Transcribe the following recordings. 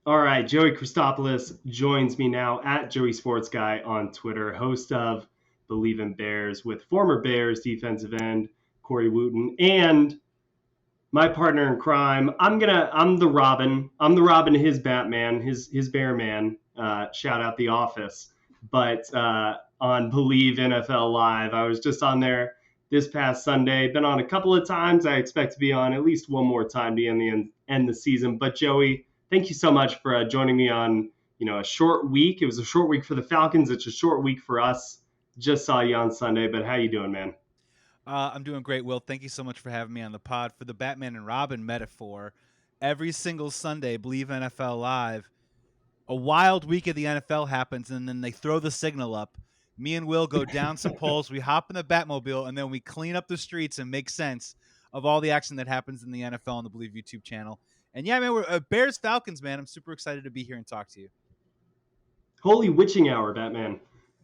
All right, Joey Christopoulos joins me now at Joey Sports Guy on Twitter, host of Bleav in Bears with former Bears defensive end Corey Wooten and my partner in crime. I'm the Robin. I'm the Robin to his Batman, his Bear Man. Shout out The Office. But on Bleav NFL Live, I was just on there this past Sunday. Been on a couple of times. I expect to be on at least one more time to end the season. But Joey, thank you so much for joining me on a short week. It was a short week for the Falcons. It's a short week for us. Just saw you on Sunday, but how you doing, man? I'm doing great, Will. Thank you so much for having me on the pod. For the Batman and Robin metaphor, every single Sunday, Bleav NFL Live, a wild week of the NFL happens, and then they throw the signal up. Me and Will go down some poles. We hop in the Batmobile, and then we clean up the streets and make sense of all the action that happens in the NFL on the Bleav YouTube channel. And yeah, man, we're Bears Falcons, man. I'm super excited to be here and talk to you. Holy witching hour, Batman.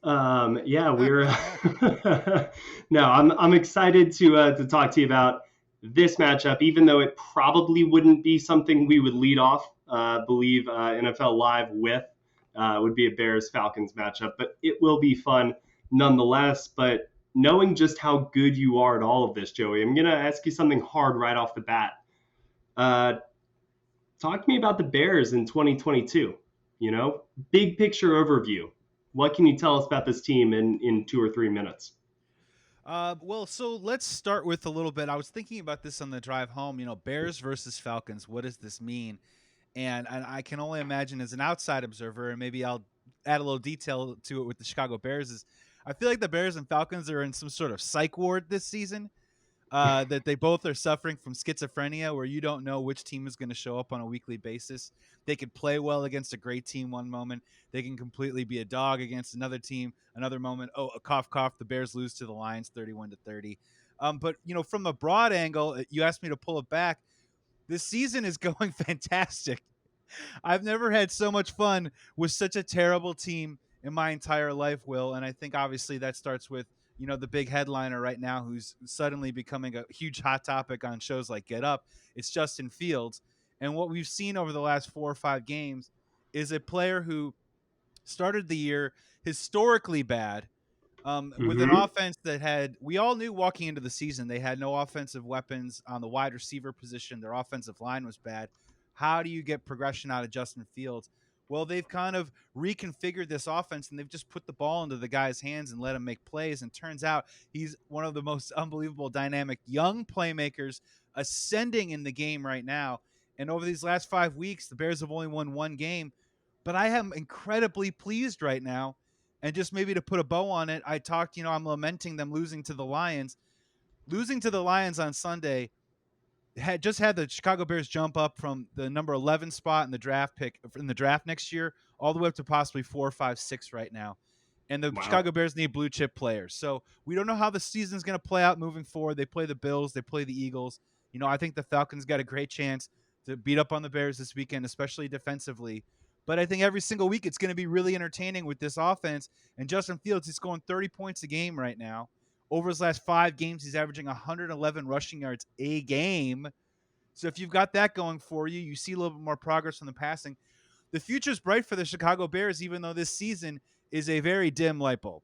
Yeah, we're no. I'm excited to talk to you about this matchup, even though it probably wouldn't be something we would lead off. Bleav NFL Live with would be a Bears Falcons matchup, but it will be fun nonetheless. But knowing just how good you are at all of this, Joey, I'm gonna ask you something hard right off the bat. Uh, Talk to me about the Bears in 2022. Big picture overview. What can you tell us about this team in 2 or 3 minutes? Well, so let's start with a little bit. I was thinking about this on the drive home. Bears versus Falcons. What does this mean? And I can only imagine as an outside observer, and maybe I'll add a little detail to it with the Chicago Bears. Is I feel like the Bears and Falcons are in some sort of psych ward this season. That they both are suffering from schizophrenia, where you don't know which team is going to show up on a weekly basis. They could play well against a great team one moment. They can completely be a dog against another team another moment. Oh, a cough, cough. The Bears lose to the Lions 31-30. But from a broad angle, you asked me to pull it back. This season is going fantastic. I've never had so much fun with such a terrible team in my entire life, Will. And I think obviously that starts with, the big headliner right now who's suddenly becoming a huge hot topic on shows like Get Up. It's Justin Fields. And what we've seen over the last 4 or 5 games is a player who started the year historically bad, with an Mm-hmm. offense that we all knew walking into the season, they had no offensive weapons on the wide receiver position. Their offensive line was bad. How do you get progression out of Justin Fields? Well, they've kind of reconfigured this offense and they've just put the ball into the guy's hands and let him make plays. And turns out he's one of the most unbelievable, dynamic young playmakers ascending in the game right now. And over these last 5 weeks, the Bears have only won one game, but I am incredibly pleased right now. And just maybe to put a bow on it, I'm lamenting them losing to the Lions. Losing to the Lions on Sunday had the Chicago Bears jump up from the number 11 spot in the draft next year all the way up to possibly 4, 5, 6 right now. And the Wow. Chicago Bears need blue chip players. So we don't know how the season's going to play out moving forward. They play the Bills, they play the Eagles. I think the Falcons got a great chance to beat up on the Bears this weekend, especially defensively. But I think every single week it's going to be really entertaining with this offense. And Justin Fields is scoring 30 points a game right now. Over his last 5 games, he's averaging 111 rushing yards a game. So if you've got that going for you, you see a little bit more progress from the passing. The future's bright for the Chicago Bears, even though this season is a very dim light bulb.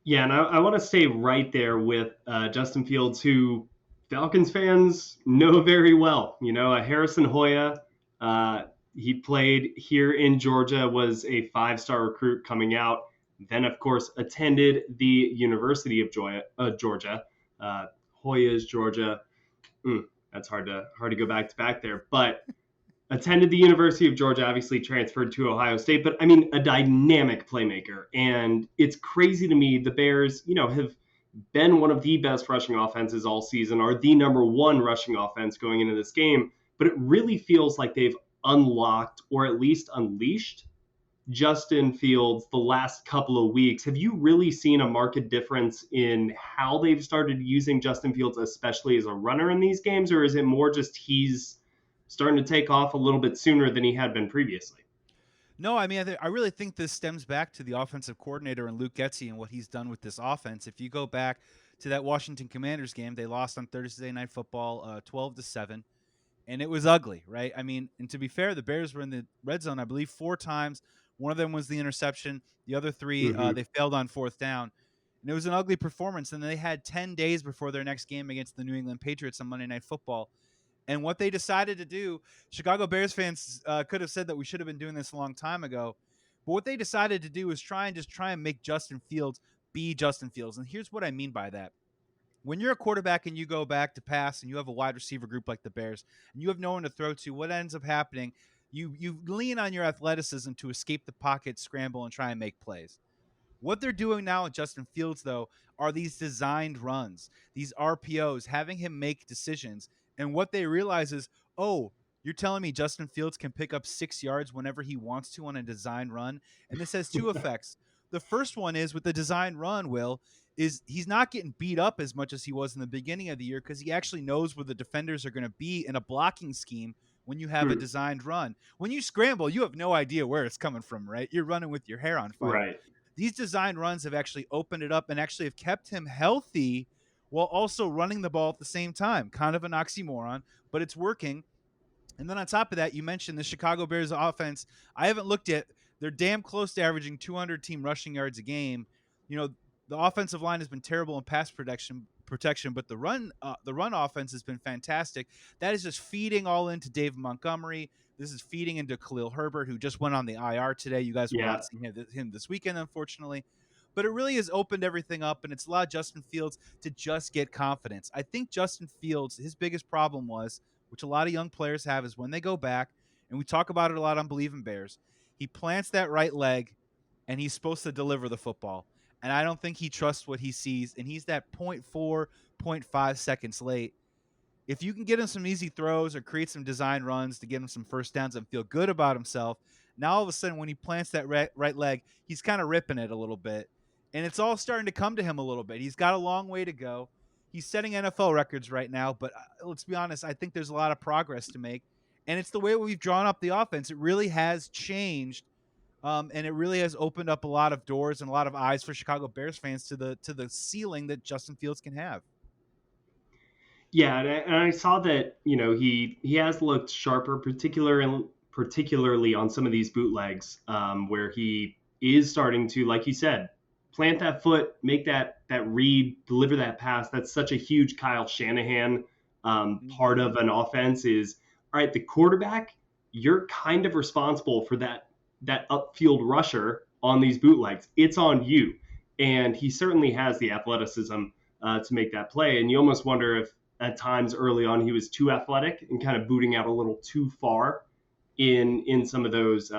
Yeah, and I want to stay right there with Justin Fields, who Falcons fans know very well. Harrison Hoya, uh, he played here in Georgia, was a five-star recruit coming out, then, of course, attended the University of Georgia. Hoya's Georgia. That's hard to go back to back there. But attended the University of Georgia, obviously transferred to Ohio State, but I mean, a dynamic playmaker. And it's crazy to me. The Bears, have been one of the best rushing offenses all season, are the number one rushing offense going into this game. But it really feels like they've unlocked or at least unleashed Justin Fields the last couple of weeks. Have you really seen a marked difference in how they've started using Justin Fields, especially as a runner in these games, or is it more just he's starting to take off a little bit sooner than he had been previously? No, I mean, I really think this stems back to the offensive coordinator and Luke Getsy and what he's done with this offense. If you go back to that Washington Commanders game, they lost on Thursday Night Football 12-7. and it was ugly, right? I mean, and to be fair, the Bears were in the red zone, I Bleav, 4 times. One of them was the interception. The other three, Hmm. they failed on fourth down. And it was an ugly performance. And they had 10 days before their next game against the New England Patriots on Monday Night Football. And what they decided to do, Chicago Bears fans could have said that we should have been doing this a long time ago. But what they decided to do was try and make Justin Fields be Justin Fields. And here's what I mean by that. When you're a quarterback and you go back to pass and you have a wide receiver group like the Bears and you have no one to throw to, what ends up happening? You lean on your athleticism to escape the pocket, scramble, and try and make plays. What they're doing now with Justin Fields, though, are these designed runs, these RPOs, having him make decisions. And what they realize is, oh, you're telling me Justin Fields can pick up 6 yards whenever he wants to on a designed run? And this has two effects. The first one is with the designed run, Will, is he's not getting beat up as much as he was in the beginning of the year because he actually knows where the defenders are going to be in a blocking scheme when you have a Hmm. designed run. When you scramble, you have no idea where it's coming from, right? You're running with your hair on fire. Right. These design runs have actually opened it up and actually have kept him healthy while also running the ball at the same time. Kind of an oxymoron, but it's working. And then on top of that, you mentioned the Chicago Bears offense. I haven't looked at. They're damn close to averaging 200 team rushing yards a game. You know, the offensive line has been terrible in pass protection, but the run offense has been fantastic. That is just feeding all into Dave Montgomery. This is feeding into Khalil Herbert, who just went on the IR today. You guys will Yeah. not see him this weekend, unfortunately. But it really has opened everything up, and it's allowed Justin Fields to just get confidence. I think Justin Fields, his biggest problem was, which a lot of young players have, is when they go back, and we talk about it a lot on Bleav in Bears, he plants that right leg, and he's supposed to deliver the football. And I don't think he trusts what he sees, and he's that 0.4, 0.5 seconds late. If you can get him some easy throws or create some design runs to get him some first downs and feel good about himself, now all of a sudden when he plants that right leg, he's kind of ripping it a little bit. And it's all starting to come to him a little bit. He's got a long way to go. He's setting NFL records right now, but let's be honest, I think there's a lot of progress to make. And it's the way we've drawn up the offense. It really has changed, and it really has opened up a lot of doors and a lot of eyes for Chicago Bears fans to the ceiling that Justin Fields can have. Yeah, and I saw that he has looked sharper, particularly on some of these bootlegs, where he is starting to, like you said, plant that foot, make that read, deliver that pass. That's such a huge Kyle Shanahan part Mm-hmm. of an offense. Is all right. The quarterback, you're kind of responsible for that upfield rusher on these bootlegs. It's on you, and he certainly has the athleticism to make that play. And you almost wonder if at times early on he was too athletic and kind of booting out a little too far in some of those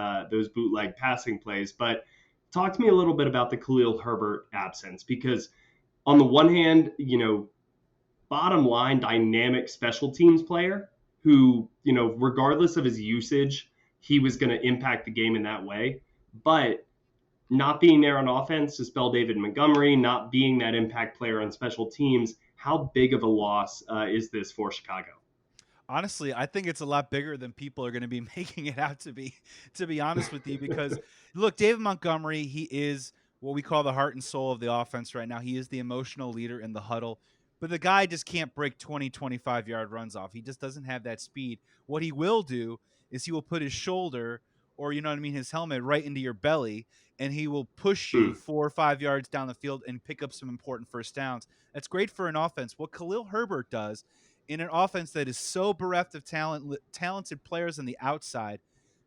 bootleg passing plays. But talk to me a little bit about the Khalil Herbert absence, because on the one hand, bottom line dynamic special teams player who, regardless of his usage, he was going to impact the game in that way. But not being there on offense to spell David Montgomery, not being that impact player on special teams, how big of a loss is this for Chicago? Honestly, I think it's a lot bigger than people are going to be making it out to be honest with you, because look, David Montgomery, he is what we call the heart and soul of the offense right now. He is the emotional leader in the huddle, but the guy just can't break 20, 25-yard runs off. He just doesn't have that speed. What he will do is he will put his shoulder, or you know what I mean, his helmet right into your belly, and he will push you Hmm. 4 or 5 yards down the field and pick up some important first downs. That's great for an offense. What Khalil Herbert does in an offense that is so bereft of talented players on the outside,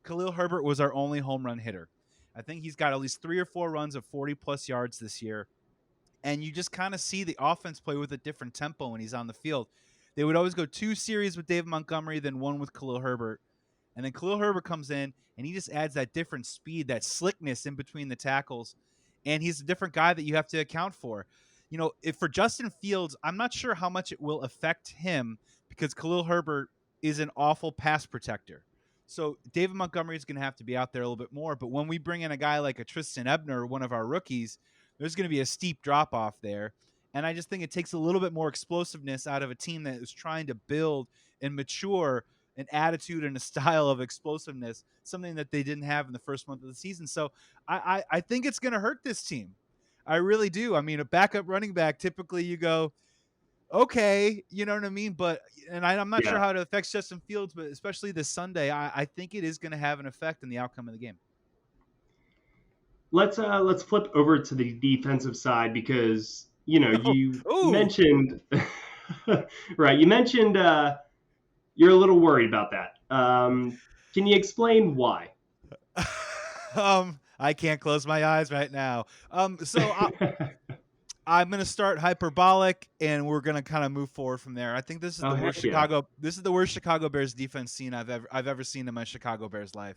Khalil Herbert was our only home run hitter. I think he's got at least 3 or 4 runs of 40+ yards this year. And you just kind of see the offense play with a different tempo when he's on the field. They would always go 2 series with David Montgomery, then one with Khalil Herbert. And then Khalil Herbert comes in and he just adds that different speed, that slickness in between the tackles. And he's a different guy that you have to account for. You know, if for Justin Fields, I'm not sure how much it will affect him because Khalil Herbert is an awful pass protector. So David Montgomery is going to have to be out there a little bit more. But when we bring in a guy like a Tristan Ebner, one of our rookies, there's going to be a steep drop off there. And I just think it takes a little bit more explosiveness out of a team that is trying to build and mature an attitude and a style of explosiveness, something that they didn't have in the first month of the season. So I think it's going to hurt this team. I really do. I mean, a backup running back, typically you go, okay, you know what I mean? But I'm not sure Yeah. how it affects Justin Fields, but especially this Sunday, I think it is going to have an effect in the outcome of the game. Let's flip over to the defensive side because you Ooh. mentioned right. You mentioned you're a little worried about that. Can you explain why? I can't close my eyes right now. I'm going to start hyperbolic, and we're going to kind of move forward from there. I think this is Oh the worst heck yeah! Chicago. This is the worst Chicago Bears defense scene I've ever seen in my Chicago Bears life.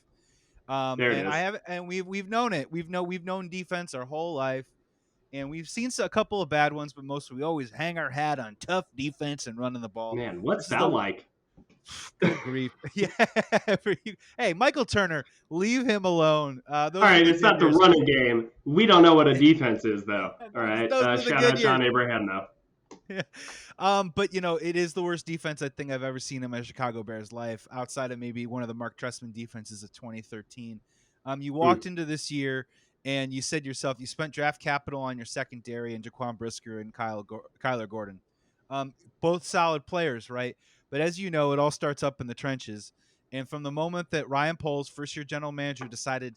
There it And I is. have, and we've known it. We've known defense our whole life, and we've seen a couple of bad ones, but most we always hang our hat on tough defense and running the ball. Man, what's This is that the like? good grief. Yeah. Hey, Michael Turner, leave him alone. All Those were right, the it's good not the years. running game. We don't know what a defense is, though. All right, Those were the shout good out years. John Abraham, though. Yeah. But it is the worst defense I think I've ever seen in my Chicago Bears life, outside of maybe one of the Mark Trestman defenses of 2013. You Mm, walked into this year and you said yourself, you spent draft capital on your secondary and Jaquan Brisker and Kyler Gordon. Both solid players, right? But as you know, it all starts up in the trenches. And from the moment that Ryan Poles, first year general manager, decided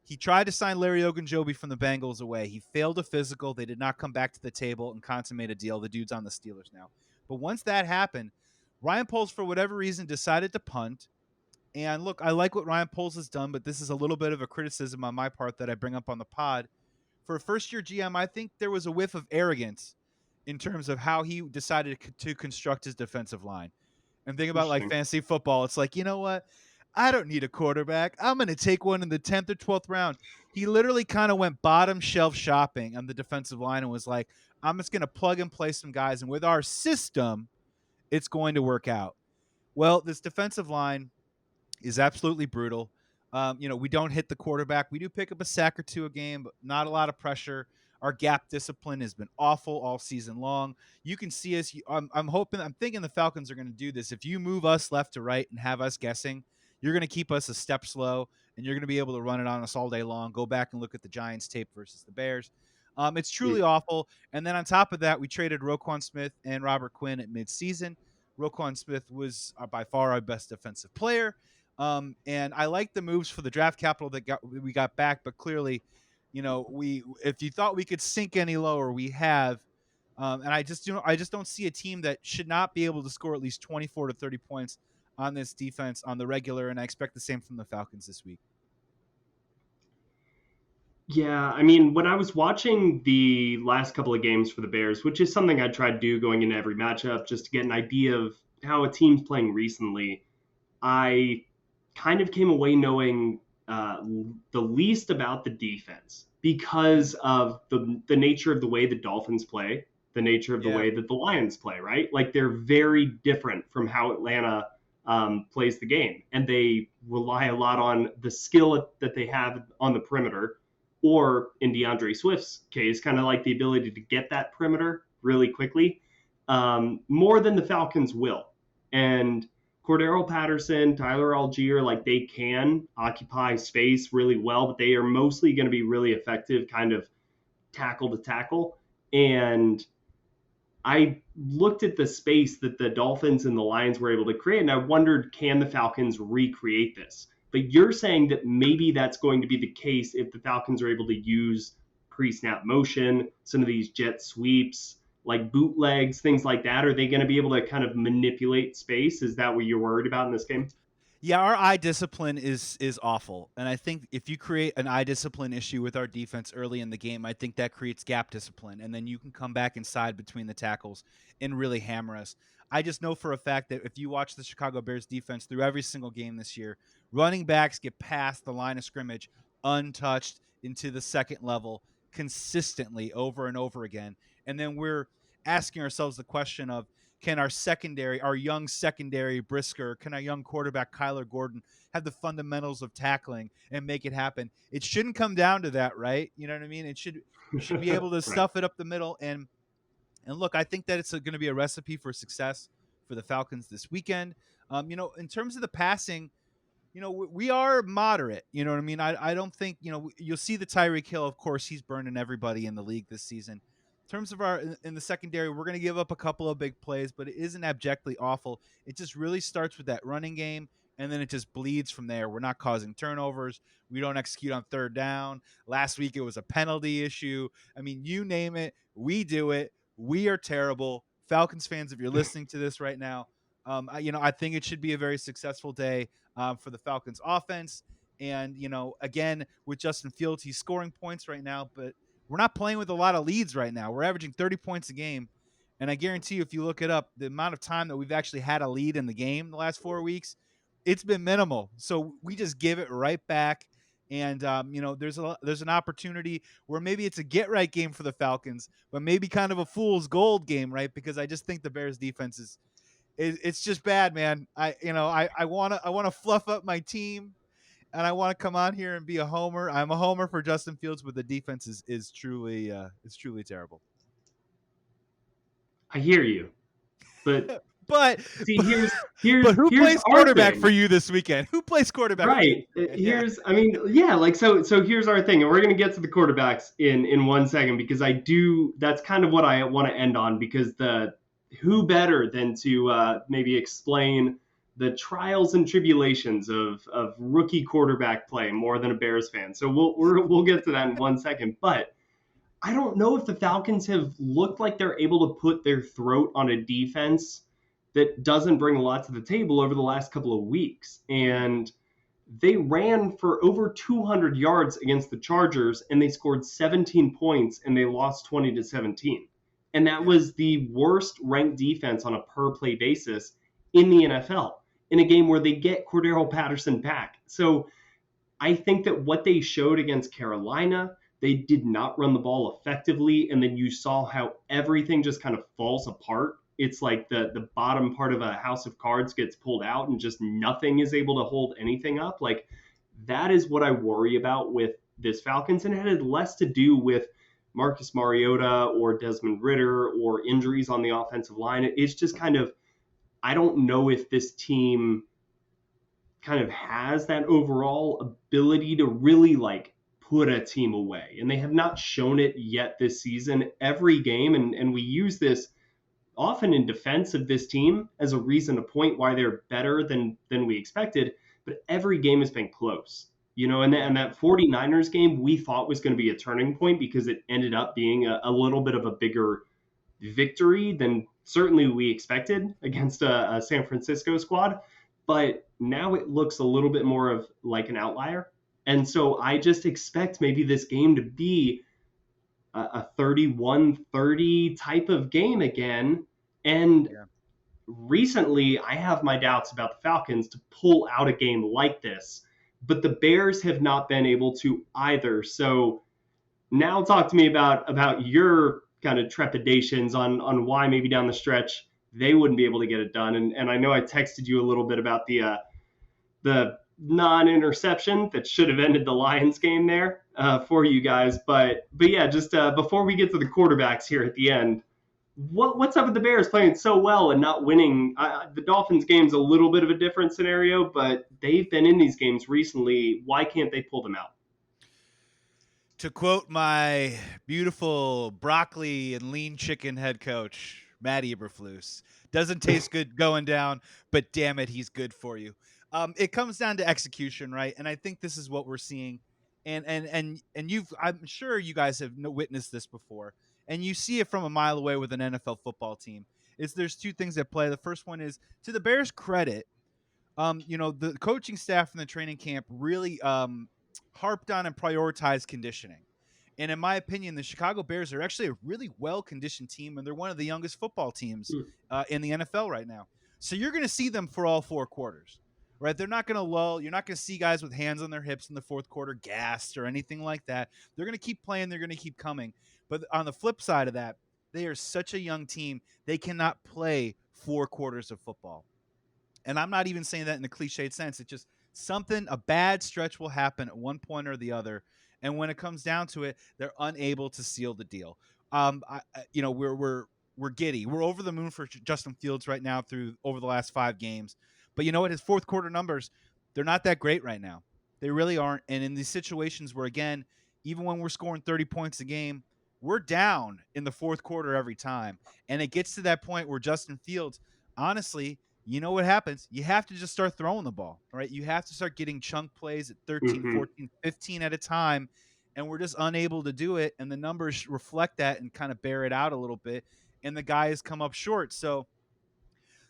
he tried to sign Larry Ogunjobi from the Bengals away. He failed a physical. They did not come back to the table and consummate a deal. The dude's on the Steelers now. But once that happened, Ryan Poles, for whatever reason, decided to punt. And look, I like what Ryan Poles has done, but this is a little bit of a criticism on my part that I bring up on the pod. For a first year GM, I think there was a whiff of arrogance in terms of how he decided to construct his defensive line. And think about like interesting. fantasy football. It's like, you know what? I don't need a quarterback. I'm going to take one in the 10th or 12th round. He literally kind of went bottom shelf shopping on the defensive line and was like, I'm just going to plug and play some guys. And with our system, it's going to work out. Well, this defensive line is absolutely brutal. We don't hit the quarterback. We do pick up a sack or two a game, but not a lot of pressure. Our gap discipline has been awful all season long. You can see us. I'm thinking the Falcons are going to do this. If you move us left to right and have us guessing, you're going to keep us a step slow, and you're going to be able to run it on us all day long. Go back and look at the Giants tape versus the Bears. It's truly Mm, awful. And then on top of that, we traded Roquan Smith and Robert Quinn at midseason. Roquan Smith was by far our best defensive player. And I like the moves for the draft capital we got back, but clearly, we if you thought we could sink any lower, we have. And I just don't see a team that should not be able to score at least 24 to 30 points on this defense on the regular, and I expect the same from the Falcons this week. yeah, I mean, when I was watching the last couple of games for the Bears, which is something I try to do going into every matchup, just to get an idea of how a team's playing recently, I kind of came away knowing the least about the defense because of the nature of the way the Dolphins play, the nature of the Yeah. way that the Lions play, right? Like they're very different from how Atlanta plays the game, and they rely a lot on the skill that they have on the perimeter, or in DeAndre Swift's case, kind of like the ability to get that perimeter really quickly, more than the Falcons will. And Cordero Patterson, Tyler Algier, like they can occupy space really well, but they are mostly going to be really effective kind of tackle to tackle. And I looked at the space that the Dolphins and the Lions were able to create, and I wondered, can the Falcons recreate this? But you're saying that maybe that's going to be the case if the Falcons are able to use pre snap motion, some of these jet sweeps, like bootlegs, things like that. Are they going to be able to kind of manipulate space? Is that what you're worried about in this game? Yeah, our eye discipline is awful, and I think if you create an eye discipline issue with our defense early in the game, I think that creates gap discipline, and then you can come back inside between the tackles and really hammer us. I just know for a fact that if you watch the Chicago Bears defense through every single game this year, running backs get past the line of scrimmage untouched into the second level consistently over and over again, and then we're asking ourselves the question of, can our secondary, our young secondary Brisker, can our young quarterback Kyler Gordon have the fundamentals of tackling and make it happen? It shouldn't come down to that, right? You know what I mean? You should be able to Right. stuff it up the middle. And look, I think that it's going to be a recipe for success for the Falcons this weekend. In terms of the passing, we are moderate. You know what I mean? I don't think, you'll see the Tyreek Hill, of course, he's burning everybody in the league this season. terms of our in the secondary, we're going to give up a couple of big plays, but it isn't abjectly awful. It just really starts with that running game, and then it just bleeds from there. We're not causing turnovers. We don't execute on third down. Last week it was a penalty issue. I mean, you name it, we do it. We are terrible. Falcons fans, if you're listening to this right now, I think it should be a very successful day for the Falcons offense. And again, with Justin Fields, he's scoring points right now, but we're not playing with a lot of leads right now. We're averaging 30 points a game. And I guarantee you, if you look it up, the amount of time that we've actually had a lead in the game the last 4 weeks, it's been minimal. So we just give it right back. And there's an opportunity where maybe it's a get right game for the Falcons, but maybe kind of a fool's gold game, right? Because I just think the Bears defense it's just bad, man. I wanna fluff up my team, and I want to come on here and be a homer. I'm a homer for Justin Fields, but the defense is truly terrible. I hear you, but But see, who here's plays our quarterback for thing. you this weekend? Who plays quarterback for you Right. this weekend? Yeah. Here's, I mean, yeah, like so here's our thing, and we're gonna get to the quarterbacks in 1 second because that's kind of what I want to end on because the who better than to maybe explain the trials and tribulations of rookie quarterback play more than a Bears fan. So we'll get to that in 1 second, but I don't know if the Falcons have looked like they're able to put their throat on a defense that doesn't bring a lot to the table over the last couple of weeks. And they ran for over 200 yards against the Chargers and they scored 17 points and they lost 20-17. And that Yeah. was the worst ranked defense on a per play basis in the NFL in a game where they get Cordero Patterson back. So I think that what they showed against Carolina, they did not run the ball effectively. And then you saw how everything just kind of falls apart. It's like the bottom part of a house of cards gets pulled out and just nothing is able to hold anything up. Like that is what I worry about with this Falcons. And it had less to do with Marcus Mariota or Desmond Ritter or injuries on the offensive line. It's just kind of, I don't know if this team kind of has that overall ability to really like put a team away. And they have not shown it yet this season. Every game, and we use this often in defense of this team as a reason to point why they're better than we expected, but every game has been close. Yeah. And that 49ers game we thought was going to be a turning point because it ended up being a little bit of a bigger victory than certainly we expected against a San Francisco squad. But now it looks a little bit more of like an outlier. And so I just expect maybe this game to be a 31-30 type of game again. And Yeah. recently, I have my doubts about the Falcons to pull out a game like this, but the Bears have not been able to either. So now talk to me about your kind of trepidations on why maybe down the stretch they wouldn't be able to get it done. And I know I texted you a little bit about the non-interception that should have ended the Lions game there for you guys. But yeah, just before we get to the quarterbacks here at the end, what's up with the Bears playing so well and not winning? The Dolphins game's a little bit of a different scenario, but they've been in these games recently. Why can't they pull them out? To quote my beautiful broccoli and lean chicken head coach, Matt Eberflus, doesn't taste good going down, but damn it, he's good for you. It comes down to execution, right? And I think this is what we're seeing. And I'm sure you guys have witnessed this before, and you see it from a mile away with an NFL football team. Is there's two things at play. The first one is, to the Bears' credit, the coaching staff in the training camp really harped on and prioritized conditioning. And in my opinion, the Chicago Bears are actually a really well conditioned team, and they're one of the youngest football teams in the NFL right now. So you're going to see them for all 4 quarters, right? They're not going to lull. You're not going to see guys with hands on their hips in the fourth quarter, gassed or anything like that. They're going to keep playing. They're going to keep coming. But on the flip side of that, they are such a young team. They cannot play 4 quarters of football. And I'm not even saying that in a cliched sense. It's just a bad stretch will happen at one point or the other. And when it comes down to it, they're unable to seal the deal. We're giddy. We're over the moon for Justin Fields right now through over the last 5 games. But you know what? His fourth quarter numbers, they're not that great right now. They really aren't. And in these situations where, again, even when we're scoring 30 points a game, we're down in the fourth quarter every time. And it gets to that point where Justin Fields, honestly, you know what happens? You have to just start throwing the ball, right? You have to start getting chunk plays at 13, Hmm. 14, 15 at a time. And we're just unable to do it. And the numbers reflect that and kind of bear it out a little bit. And the guys come up short. So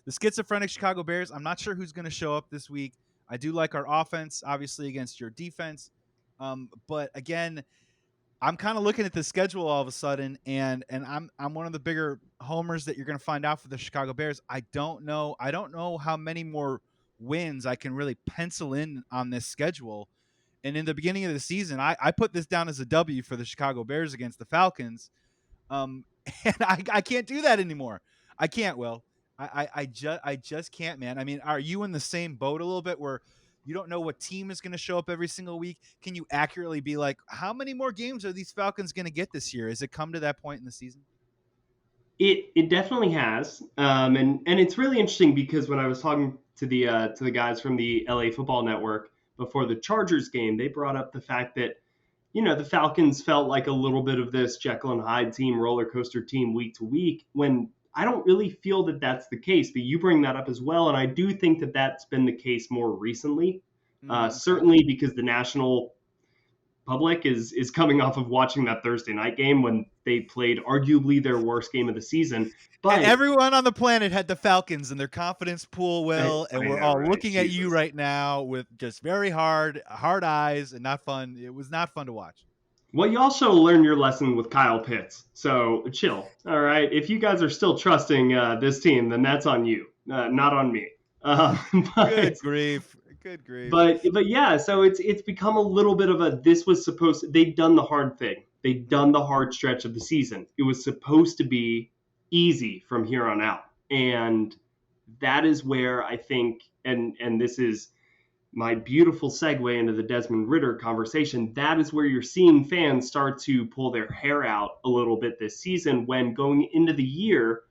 the schizophrenic Chicago Bears, I'm not sure who's going to show up this week. I do like our offense, obviously, against your defense. But again, I'm kind of looking at the schedule all of a sudden, and I'm one of the bigger homers that you're going to find out for the Chicago Bears. I don't know. I don't know how many more wins I can really pencil in on this schedule. And in the beginning of the season, I put this down as a W for the Chicago Bears against the Falcons. And I can't do that anymore. I can't. Will I just can't, man. I mean, are you in the same boat a little bit where you don't know what team is going to show up every single week? Can you accurately be like, how many more games are these Falcons going to get this year? Has it come to that point in the season? It definitely has, and it's really interesting because when I was talking to the guys from the LA Football Network before the Chargers game, they brought up the fact that the Falcons felt like a little bit of this Jekyll and Hyde team, roller coaster team week to week, when I don't really feel that that's the case. But you bring that up as well. And I do think that that's been the case more recently, Okay. certainly because the national public is coming off of watching that Thursday night game when they played arguably their worst game of the season. But Everyone on the planet had the Falcons in their confidence pool, Will, and I we're know, all right? looking at you Jesus. right now with just very hard eyes and not fun. It was not fun to watch. Well, you also learned your lesson with Kyle Pitts. So chill. All right. If you guys are still trusting this team, then that's on you, not on me. Um, but Good grief. Good grief. but yeah. So it's become a little bit of a this was supposed. They've done the hard thing. They've done the hard stretch of the season. It was supposed to be easy from here on out, and that is where I think, and this is my beautiful segue into the Desmond Ritter conversation, that is where you're seeing fans start to pull their hair out a little bit this season when going into the year,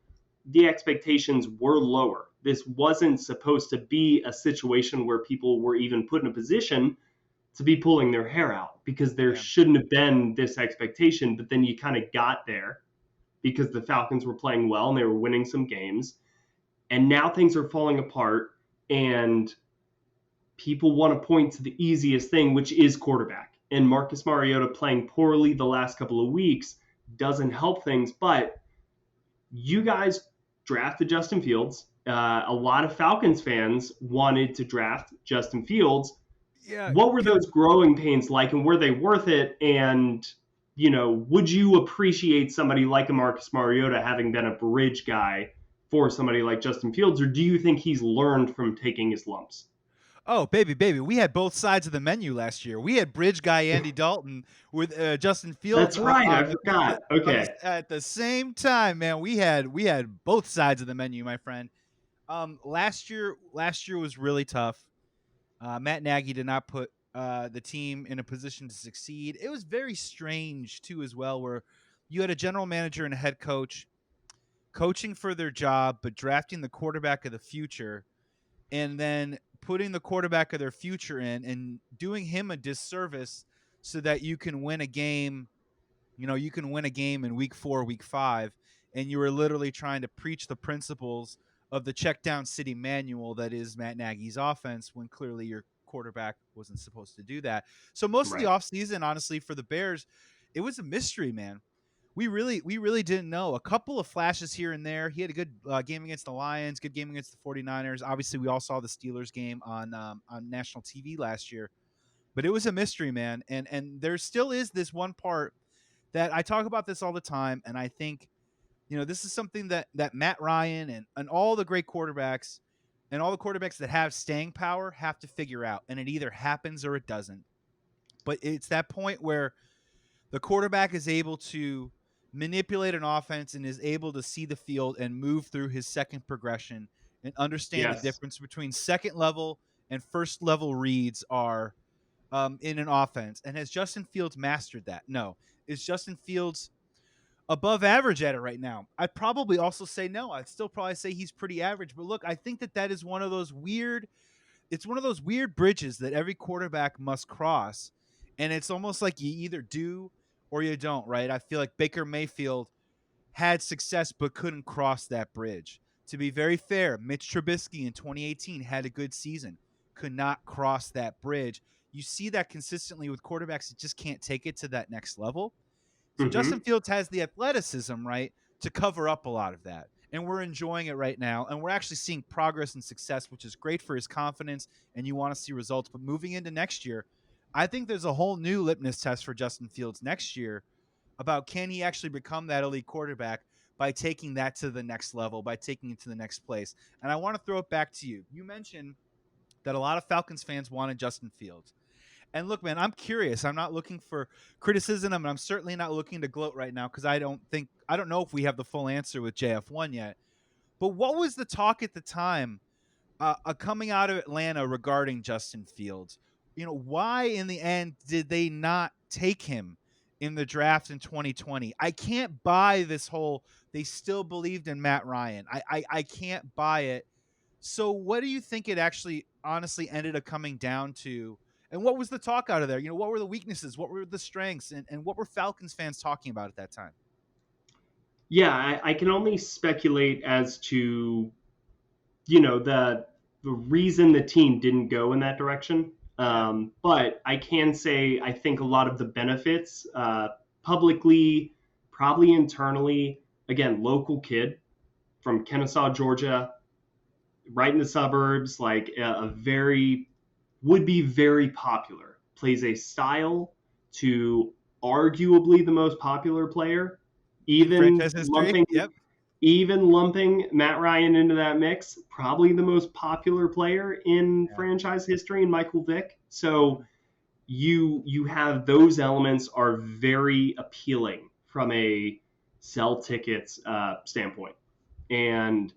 the expectations were lower. This wasn't supposed to be a situation where people were even put in a position to be pulling their hair out because there Yeah. shouldn't have been this expectation. But then you kind of got there because the Falcons were playing well and they were winning some games. And now things are falling apart. And people want to point to the easiest thing, which is quarterback. And Marcus Mariota playing poorly the last couple of weeks doesn't help things. But you guys drafted Justin Fields. A lot of Falcons fans wanted to draft Justin Fields. Yeah. What were those growing pains like, and were they worth it? And would you appreciate somebody like a Marcus Mariota having been a bridge guy for somebody like Justin Fields, or do you think he's learned from taking his lumps? Oh, baby. We had both sides of the menu last year. We had bridge guy Andy Dalton with Justin Fields That's right. I forgot. Okay. at the same time, man. We had both sides of the menu, my friend. Last year was really tough. Matt Nagy did not put the team in a position to succeed. It was very strange too, as well, where you had a general manager and a head coach coaching for their job, but drafting the quarterback of the future, and then putting the quarterback of their future in and doing him a disservice so that you can win a game. You can win a game in week 4, week 5, and you were literally trying to preach the principles of the check down city manual that is Matt Nagy's offense when clearly your quarterback wasn't supposed to do that. So most of the Right. offseason, honestly, for the Bears, it was a mystery, man. We really didn't know. A couple of flashes here and there. He had a good game against the Lions, good game against the 49ers. Obviously, we all saw the Steelers game on national TV last year. But it was a mystery, man. And there still is this one part that I talk about this all the time, and I think this is something that Matt Ryan and all the great quarterbacks and all the quarterbacks that have staying power have to figure out, and it either happens or it doesn't. But it's that point where the quarterback is able to manipulate an offense and is able to see the field and move through his second progression and understand the Yes. difference between second level and first level reads are in an offense. And has Justin Fields mastered that? No. Is Justin Fields above average at it right now? I'd probably also say no. I'd still probably say he's pretty average. But look, I think that is one of those weird. It's one of those weird bridges that every quarterback must cross, and it's almost like you either do or you don't, right? I feel like Baker Mayfield had success but couldn't cross that bridge. To be very fair, Mitch Trubisky in 2018 had a good season, could not cross that bridge. You see that consistently with quarterbacks that just can't take it to that next level. So Justin Hmm. Fields has the athleticism, right, to cover up a lot of that. And we're enjoying it right now. And we're actually seeing progress and success, which is great for his confidence. And you want to see results. But moving into next year, I think there's a whole new litmus test for Justin Fields next year about can he actually become that elite quarterback by taking that to the next level, by taking it to the next place. And I want to throw it back to you. You mentioned that a lot of Falcons fans wanted Justin Fields. And look, man, I'm curious. I'm not looking for criticism, and I'm certainly not looking to gloat right now because I don't know if we have the full answer with JF1 yet. But what was the talk at the time coming out of Atlanta regarding Justin Fields? Why in the end did they not take him in the draft in 2020? I can't buy this whole they still believed in Matt Ryan. I can't buy it. So what do you think it actually honestly ended up coming down to? And what was the talk out of there? What were the weaknesses? What were the strengths? And what were Falcons fans talking about at that time? Yeah, I can only speculate as to the reason the team didn't go in that direction. Yeah. But I can say I think a lot of the benefits, publicly, probably internally, again, local kid from Kennesaw, Georgia, right in the suburbs, like a very would be very popular. Plays a style to arguably the most popular player, In even franchise history? lumping Yep. even lumping Matt Ryan into that mix, probably the most popular player in Yeah. franchise history in Michael Vick. So you have those elements are very appealing from a sell tickets standpoint, and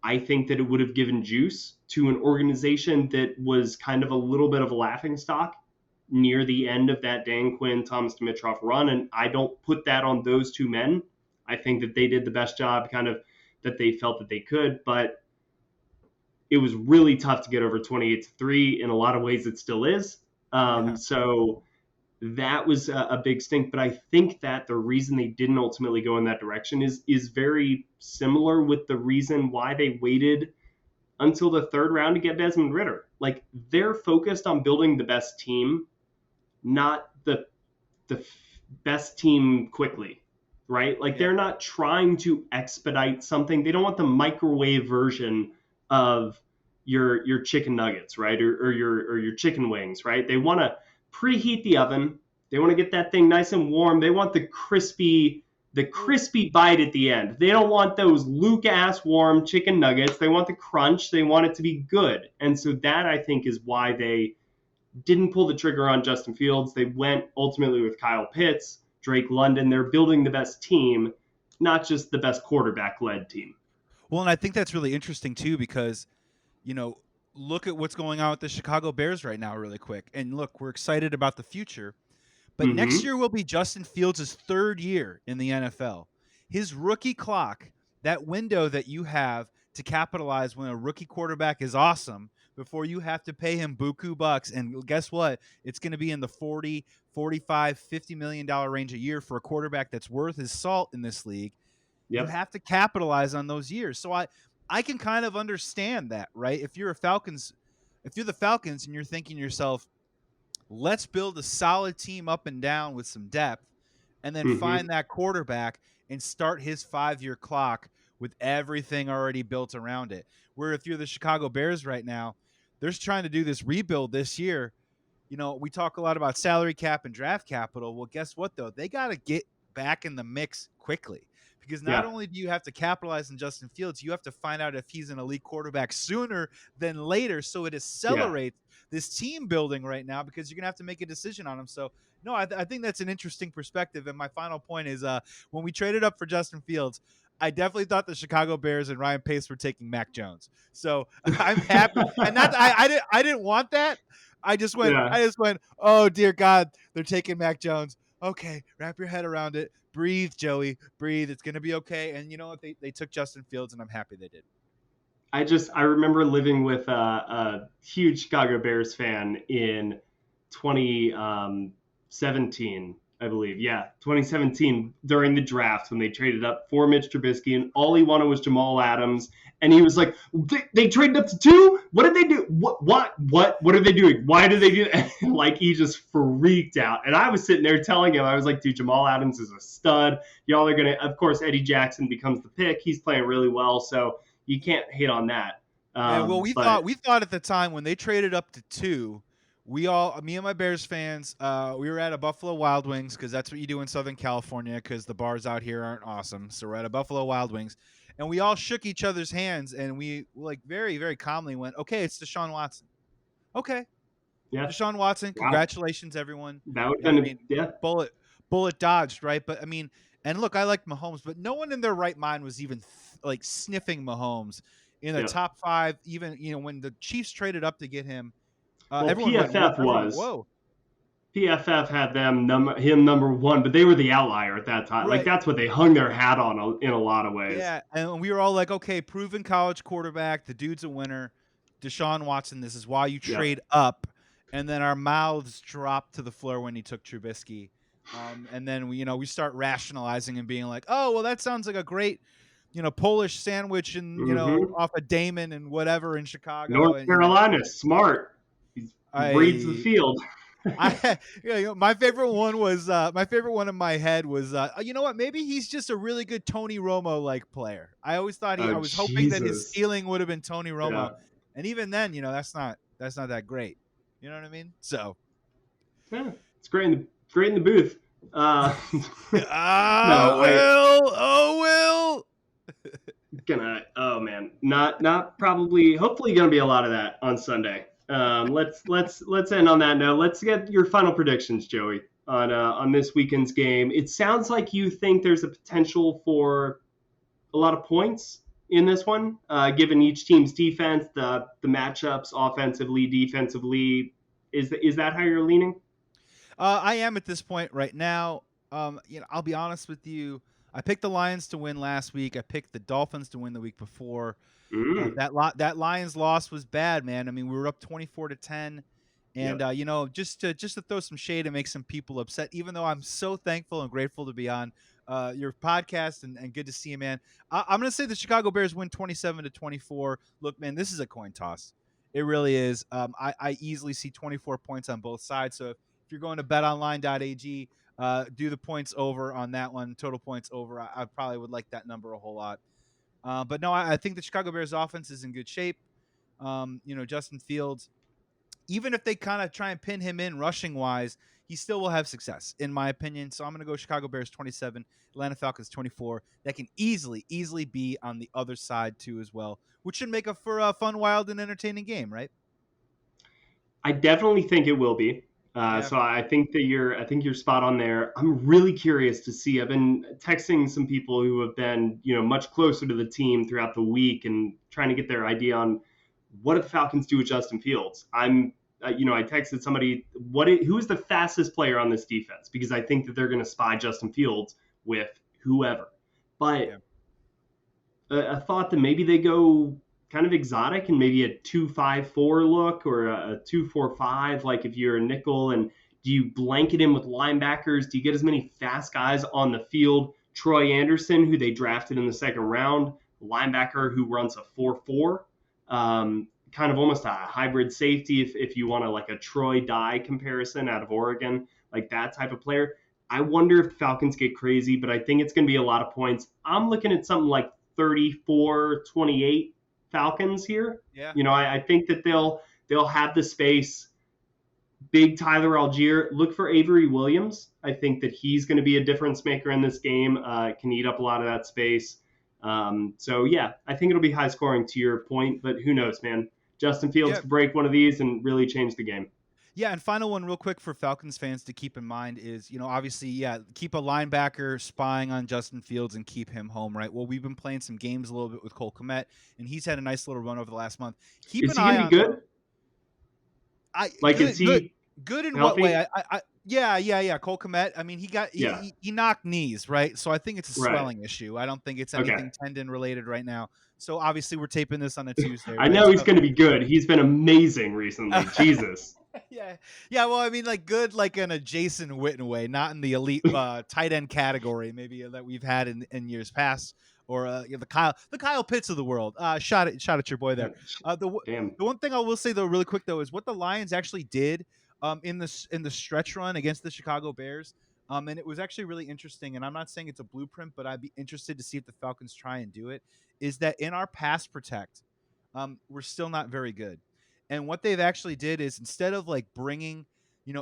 I think that it would have given juice to an organization that was kind of a little bit of a laughing stock near the end of that Dan Quinn, Thomas Dimitroff run. And I don't put that on those two men. I think that they did the best job kind of that they felt that they could, but it was really tough to get over 28-3. In a lot of ways, it still is. Yeah. So that was a big stink. But I think that the reason they didn't ultimately go in that direction is very similar with the reason why they waited until the third round to get Desmond Ritter. Like they're focused on building the best team, not the best team quickly, right? Like Yeah. they're not trying to expedite something. They don't want the microwave version of your chicken nuggets, right? Or your chicken wings, right? They want to preheat the oven. They want to get that thing nice and warm. They want the crispy bite at the end. They don't want those Luke ass warm chicken nuggets. They want the crunch. They want it to be good. And so that I think is why they didn't pull the trigger on Justin Fields. They went ultimately with Kyle Pitts, Drake London. They're building the best team, not just the best quarterback led team. Well, and I think that's really interesting too because, you know, look at what's going on with the Chicago Bears right now, really quick. And look, we're excited about the future. But next Mm-hmm. year will be Justin Fields' third year in the NFL. His rookie clock, that window that you have to capitalize when a rookie quarterback is awesome before you have to pay him buku bucks. And guess what? It's going to be in the 40, 45, $50 million range a year for a quarterback that's worth his salt in this league. You Yep. have to capitalize on those years. So I can kind of understand that, right? If you're the Falcons and you're thinking to yourself, let's build a solid team up and down with some depth and then Mm-hmm. find that quarterback and start his 5-year clock with everything already built around it. Where if you're the Chicago Bears right now, they're trying to do this rebuild this year. We talk a lot about salary cap and draft capital. Well, guess what, though? They got to get back in the mix quickly because not Yeah. only do you have to capitalize on Justin Fields, you have to find out if he's an elite quarterback sooner than later. So it Yeah. accelerates this team building right now because you're going to have to make a decision on him. So, no, I think that's an interesting perspective. And my final point is when we traded up for Justin Fields, I definitely thought the Chicago Bears and Ryan Pace were taking Mac Jones. So I'm happy. And not I didn't want that. Yeah. I just went, oh dear God, they're taking Mac Jones. Okay, wrap your head around it. Breathe, Joey. Breathe. It's gonna be okay. And you know what? They took Justin Fields, and I'm happy they did. I remember living with a huge Chicago Bears fan in 2017, I Bleav. Yeah, 2017 during the draft when they traded up for Mitch Trubisky and all he wanted was Jamal Adams. And he was like, they traded up to 2? What did they do? What are they doing? Why did they do that? Like, he just freaked out. And I was sitting there telling him, I was like, dude, Jamal Adams is a stud. Y'all are going to, of course, Eddie Jackson becomes the pick. He's playing really well. So you can't hate on that. And well, we But thought at the time when they traded up to 2, me and my Bears fans, we were at a Buffalo Wild Wings because that's what you do in Southern California because the bars out here aren't awesome. So we're at a Buffalo Wild Wings, and we all shook each other's hands, and we like very, very calmly went, "Okay, it's Deshaun Watson." Okay, yeah, Deshaun Watson, wow. congratulations, everyone. That would have been, yeah. Bullet dodged, right? But I mean, and look, I like Mahomes, but no one in their right mind was even like sniffing Mahomes in the top 5. Even when the Chiefs traded up to get him, Well, everyone PFF went, whoa. PFF had him number 1, but they were the outlier at that time. Right. Like, that's what they hung their hat on in a lot of ways. Yeah, and we were all like, okay, proven college quarterback, the dude's a winner. Deshaun Watson, this is why you trade up. And then our mouths dropped to the floor when he took Trubisky. And then we start rationalizing and being like, oh, well, that sounds like a great, Polish sandwich and, off of Damon and whatever in Chicago. North Carolina, smart. He breeds the field. My favorite one was my favorite one in my head was you know what, maybe he's just a really good Tony Romo like player. I always thought I was hoping that his ceiling would have been Tony Romo, and even then, that's not that great. You know what I mean? So yeah, it's great in the booth. Oh man, not probably. Hopefully, gonna be a lot of that on Sunday. Let's end on that note. Let's get your final predictions, Joey, on this weekend's game. It sounds like you think there's a potential for a lot of points in this one, given each team's defense, the matchups offensively, defensively. Is that how you're leaning? I am at this point right now. I'll be honest with you. I picked the Lions to win last week. I picked the Dolphins to win the week before. That Lions loss was bad, man. I mean, we were up 24-10, and just to throw some shade and make some people upset. Even though I'm so thankful and grateful to be on your podcast and good to see you, man. I'm gonna say the Chicago Bears win 27-24. Look, man, this is a coin toss. It really is. I easily see 24 points on both sides. So if you're going to betonline.ag, do the points over on that one, total points over. I probably would like that number a whole lot. But no, I think the Chicago Bears offense is in good shape. Justin Fields, even if they kind of try and pin him in rushing wise, he still will have success, in my opinion. So I'm going to go Chicago Bears 27, Atlanta Falcons 24. That can easily be on the other side too as well, which should make for a fun, wild, and entertaining game, right? I definitely think it will be. So I think you're spot on there. I'm really curious to see. I've been texting some people who have been, much closer to the team throughout the week and trying to get their idea on what do the Falcons do with Justin Fields. I texted somebody, who is the fastest player on this defense? Because I think that they're going to spy Justin Fields with whoever. But a thought that maybe they go kind of exotic and maybe a 2-5-4 look or a 2-4-5, like if you're a nickel, and do you blanket him with linebackers? Do you get as many fast guys on the field? Troy Anderson, who they drafted in the second round, linebacker who runs a 4-4, kind of almost a hybrid safety if you want to, like a Troy Dye comparison out of Oregon, like that type of player. I wonder if Falcons get crazy, but I think it's going to be a lot of points. I'm looking at something like 34-28 Falcons here. Yeah. I think that they'll have the space. Big Tyler Algier. Look for Avery Williams. I think that he's going to be a difference maker in this game. Can eat up a lot of that space. So yeah, I think it'll be high scoring to your point, but who knows, man? Justin Fields could break one of these and really change the game. Yeah, and final one real quick for Falcons fans to keep in mind is, obviously, keep a linebacker spying on Justin Fields and keep him home, right? Well, we've been playing some games a little bit with Cole Kmet, and he's had a nice little run over the last month. Is he going to be good? Is he good in healthy? what way? Yeah. Cole Kmet. I mean, he knocked knees, right? So I think it's a swelling issue. I don't think it's anything tendon related right now. So obviously we're taping this on a Tuesday. I know he's going to be good. He's been amazing recently. Jesus. Yeah, yeah. Well, I mean, like good, like in a Jason Witten way, not in the elite tight end category, maybe that we've had in years past, or the Kyle Pitts of the world. Shot at your boy there. Damn. The one thing I will say though, really quick though, is what the Lions actually did in the stretch run against the Chicago Bears. And it was actually really interesting. And I'm not saying it's a blueprint, but I'd be interested to see if the Falcons try and do it. Is that in our pass protect, we're still not very good. And what they've actually did is instead of like bringing,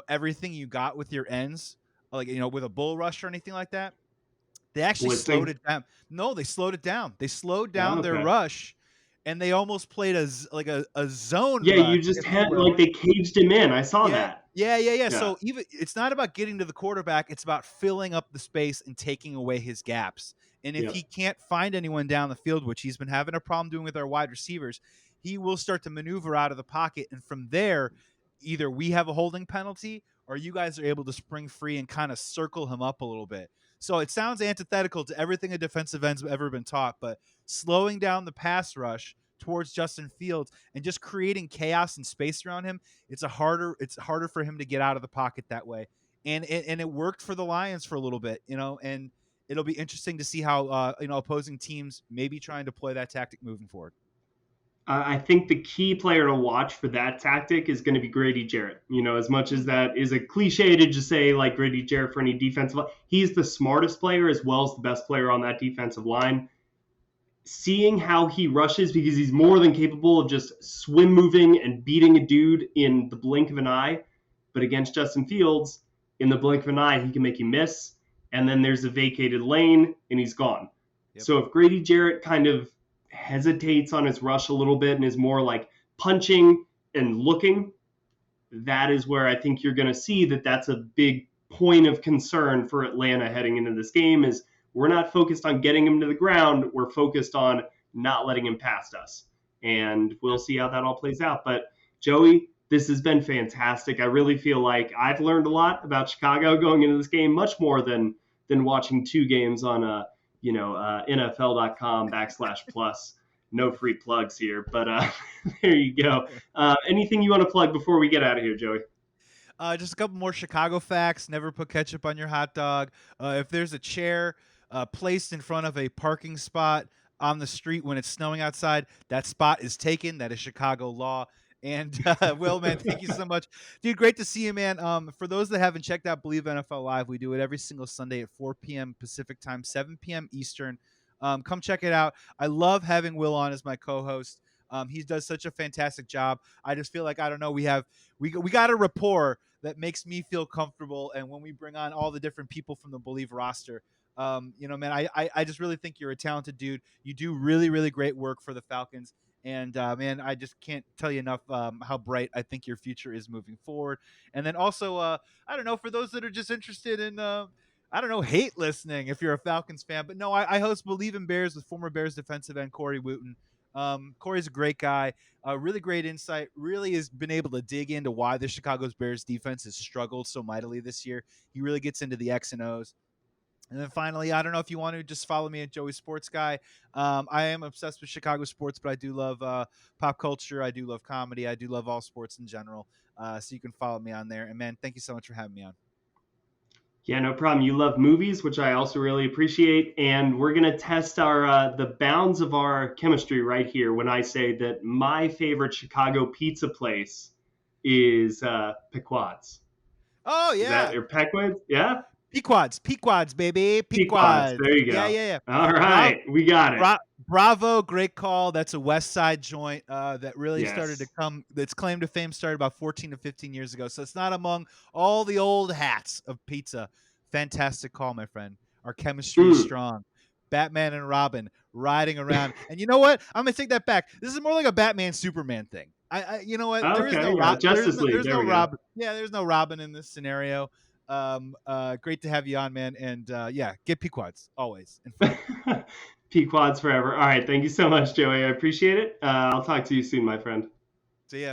everything you got with your ends, like with a bull rush or anything like that, they actually slowed Blitzing. it down. No, they slowed it down. They slowed Oh, down their okay. rush, and they almost played a zone Yeah, rush, you just if you had will. like they caged him in. I saw Yeah. that. Yeah, yeah, yeah. Yeah. So even it's not about getting to the quarterback, it's about filling up the space and taking away his gaps. And if he Yep. can't find anyone down the field, which he's been having a problem doing with our wide receivers, he will start to maneuver out of the pocket. And from there, either we have a holding penalty or you guys are able to spring free and kind of circle him up a little bit. So it sounds antithetical to everything a defensive end's ever been taught, but slowing down the pass rush towards Justin Fields and just creating chaos and space around him, it's harder for him to get out of the pocket that way. And it worked for the Lions for a little bit, and it'll be interesting to see how opposing teams may be trying to play that tactic moving forward. I think the key player to watch for that tactic is going to be Grady Jarrett. As much as that is a cliche to just say like Grady Jarrett for any defensive line, he's the smartest player as well as the best player on that defensive line. Seeing how he rushes because he's more than capable of just swim moving and beating a dude in the blink of an eye. But against Justin Fields, in the blink of an eye, he can make you miss. And then there's a vacated lane and he's gone. Yep. So if Grady Jarrett kind of hesitates on his rush a little bit and is more like punching and looking, that is where I think you're going to see that that's a big point of concern for Atlanta heading into this game is we're not focused on getting him to the ground. We're focused on not letting him past us. And we'll see how that all plays out. But Joey, this has been fantastic. I really feel like I've learned a lot about Chicago going into this game, much more than watching two games on NFL.com/plus. No free plugs here, but there you go. Anything you want to plug before we get out of here, Joey? Just a couple more Chicago facts. Never put ketchup on your hot dog. If there's a chair placed in front of a parking spot on the street when it's snowing outside, that spot is taken. That is Chicago law. And Will, man, thank you so much, dude. Great to see you, man. For those that haven't checked out Bleav NFL Live, we do it every single Sunday at 4 p.m. Pacific time, 7 p.m. Eastern. Come check it out. I love having Will on as my co-host. He does such a fantastic job. I just feel like I don't know. We got a rapport that makes me feel comfortable. And when we bring on all the different people from the Bleav roster, man, I just really think you're a talented dude. You do really, really great work for the Falcons. And man, I just can't tell you enough how bright I think your future is moving forward. And then also, I don't know, for those that are just interested in, I don't know, hate listening if you're a Falcons fan. But no, I host Bleav in Bears with former Bears defensive end Corey Wooten. Corey's a great guy, really great insight. Really has been able to dig into why the Chicago's Bears defense has struggled so mightily this year. He really gets into the X and O's. And then finally, I don't know if you want to just follow me at Joey Sports Guy. I am obsessed with Chicago sports, but I do love pop culture. I do love comedy. I do love all sports in general. So you can follow me on there. And man, thank you so much for having me on. Yeah, no problem. You love movies, which I also really appreciate, and we're gonna test our the bounds of our chemistry right here when I say that my favorite Chicago pizza place is Pequod's. Oh Is that yeah, your Pequod's? Yeah, Pequods, baby, Pequod's. Pequods. There you Yeah, go. yeah, yeah. All Bra- right, we got it. Bravo, great call. That's a West Side joint that really started to Yes. come. Its claim to fame started about 14 to 15 years ago. So it's not among all the old hats of pizza. Fantastic call, my friend. Our chemistry is Mm. strong. Batman and Robin riding around, and you know what? I'm gonna take that back. This is more like a Batman Superman thing. You know what? There is no Okay, yeah, there's Justice no League. there's There no we go. Robin. Yeah, there's no Robin in this scenario. Great to have you on, man. And yeah, get Pequods always in front. Pequod's forever. All right, thank you so much, Joey. I appreciate it. I'll talk to you soon, my friend. See ya.